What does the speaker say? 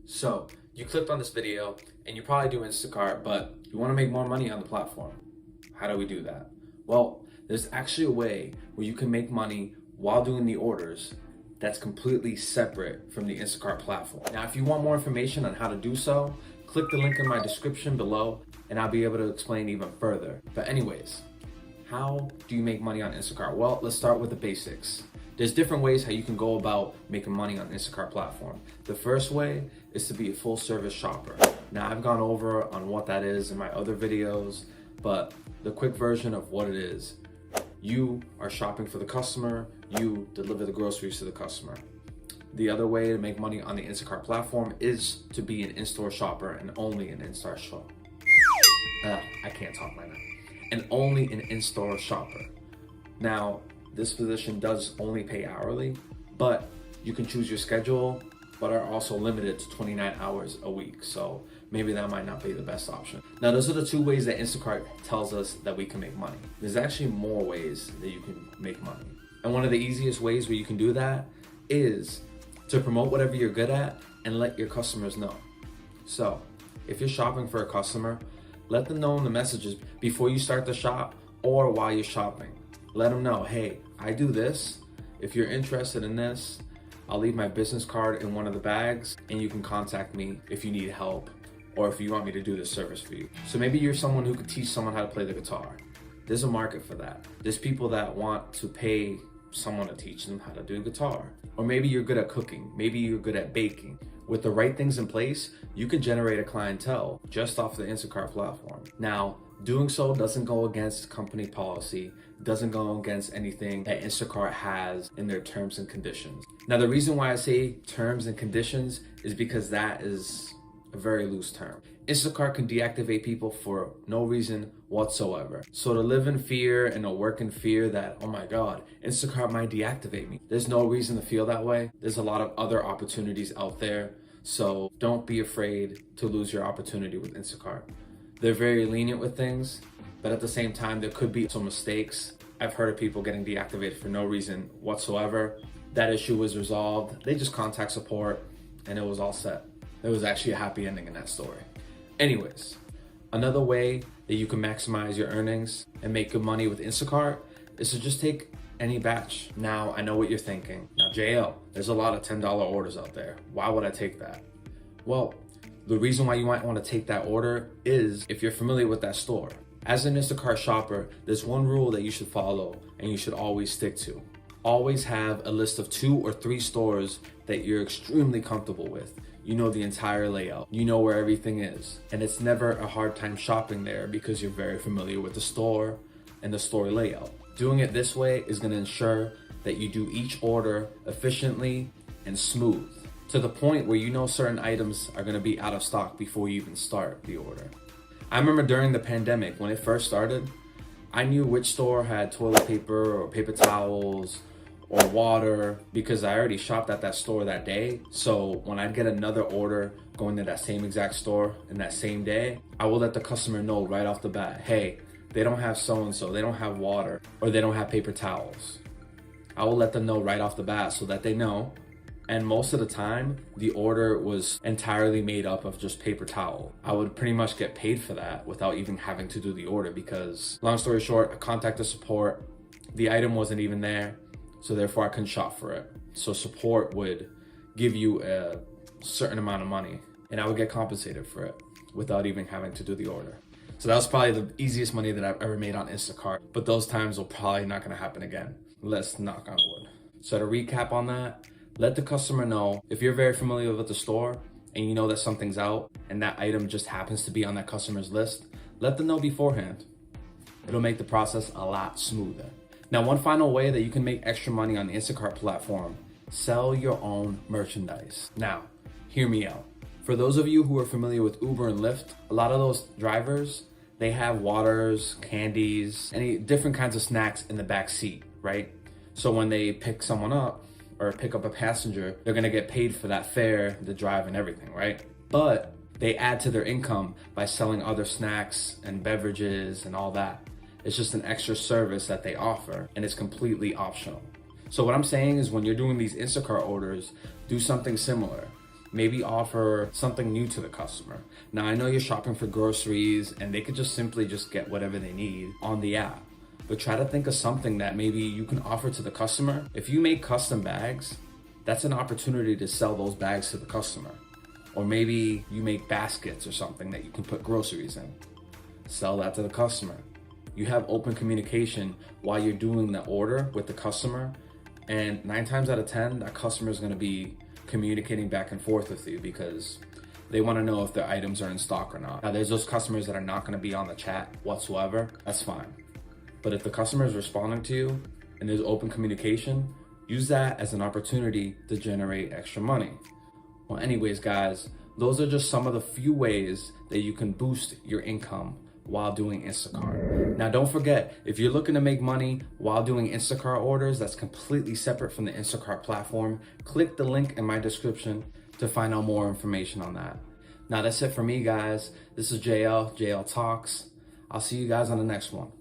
So you clicked on this video and you probably do Instacart, but you want to make more money on the platform. How do we do that? Well, there's actually a way where you can make money while doing the orders that's completely separate from the Instacart platform. Now, if you want more information on how to do so, click the link in my description below and I'll be able to explain even further. But anyways, how do you make money on Instacart? Well, let's start with the basics. There's different ways how you can go about making money on Instacart platform. The first way is to be a full service shopper. Now, I've gone over on what that is in my other videos, but the quick version of what it is: you are shopping for the customer, you deliver the groceries to the customer. The other way to make money on the Instacart platform is to be an in-store shopper and only an in-store shopper. I can't talk right now. And only an in-store shopper. Now, this position does only pay hourly, but you can choose your schedule, but are also limited to 29 hours a week. So maybe that might not be the best option. Now, those are the two ways that Instacart tells us that we can make money. There's actually more ways that you can make money. And one of the easiest ways where you can do that is to promote whatever you're good at and let your customers know. So if you're shopping for a customer, let them know in the messages before you start the shop or while you're shopping. Let them know, hey, I do this. If you're interested in this, I'll leave my business card in one of the bags and you can contact me if you need help or if you want me to do this service for you. So maybe you're someone who could teach someone how to play the guitar. There's a market for that. There's people that want to pay someone to teach them how to do guitar. Or maybe you're good at cooking. Maybe you're good at baking. With the right things in place, you can generate a clientele just off the Instacart platform. Now, doing so doesn't go against company policy, doesn't go against anything that Instacart has in their terms and conditions. Now, the reason why I say terms and conditions is because that is a very loose term. Instacart can deactivate people for no reason whatsoever. So to live in fear and to work in fear that, oh my God, Instacart might deactivate me, there's no reason to feel that way. There's a lot of other opportunities out there. So don't be afraid to lose your opportunity with Instacart. They're very lenient with things, but at the same time, there could be some mistakes. I've heard of people getting deactivated for no reason whatsoever. That issue was resolved. They just contact support and it was all set. There was actually a happy ending in that story. Anyways, another way that you can maximize your earnings and make good money with Instacart is to just take any batch. Now, I know what you're thinking. Now, JL, there's a lot of $10 orders out there. Why would I take that? Well, the reason why you might want to take that order is if you're familiar with that store. As an Instacart shopper, there's one rule that you should follow and you should always stick to. Always have a list of 2 or 3 stores that you're extremely comfortable with. You know the entire layout. You know where everything is. And it's never a hard time shopping there because you're very familiar with the store and the store layout. Doing it this way is going to ensure that you do each order efficiently and smooth, to the point where you know certain items are going to be out of stock before you even start the order. I remember during the pandemic, when it first started, I knew which store had toilet paper or paper towels or water because I already shopped at that store that day. So when I'd get another order going to that same exact store in that same day, I will let the customer know right off the bat, hey, they don't have so-and-so, they don't have water, or they don't have paper towels. I will let them know right off the bat so that they know. And most of the time, the order was entirely made up of just paper towel. I would pretty much get paid for that without even having to do the order because, long story short, I contacted support. The item wasn't even there, so therefore I couldn't shop for it. So support would give you a certain amount of money and I would get compensated for it without even having to do the order. So that was probably the easiest money that I've ever made on Instacart, but those times will probably not gonna happen again. Let's knock on wood. So to recap on that, let the customer know if you're very familiar with the store and you know that something's out and that item just happens to be on that customer's list, let them know beforehand. It'll make the process a lot smoother. Now, one final way that you can make extra money on the Instacart platform: sell your own merchandise. Now, hear me out. For those of you who are familiar with Uber and Lyft, a lot of those drivers, they have waters, candies, any different kinds of snacks in the back seat, right? So when they pick someone up or pick up a passenger, they're gonna get paid for that fare, the drive and everything, right? But they add to their income by selling other snacks and beverages and all that. It's just an extra service that they offer and it's completely optional. So what I'm saying is when you're doing these Instacart orders, do something similar. Maybe offer something new to the customer. Now, I know you're shopping for groceries and they could just simply just get whatever they need on the app. But try to think of something that maybe you can offer to the customer. If you make custom bags, that's an opportunity to sell those bags to the customer. Or maybe you make baskets or something that you can put groceries in. Sell that to the customer. You have open communication while you're doing the order with the customer, and 9 times out of 10, that customer is going to be communicating back and forth with you because they want to know if their items are in stock or not. Now, there's those customers that are not going to be on the chat whatsoever. That's fine. But if the customer is responding to you and there's open communication, use that as an opportunity to generate extra money. Well, anyways, guys, those are just some of the few ways that you can boost your income while doing Instacart. Now, don't forget, if you're looking to make money while doing Instacart orders, that's completely separate from the Instacart platform. Click the link in my description to find out more information on that. Now, that's it for me, guys. This is JL Talks. I'll see you guys on the next one.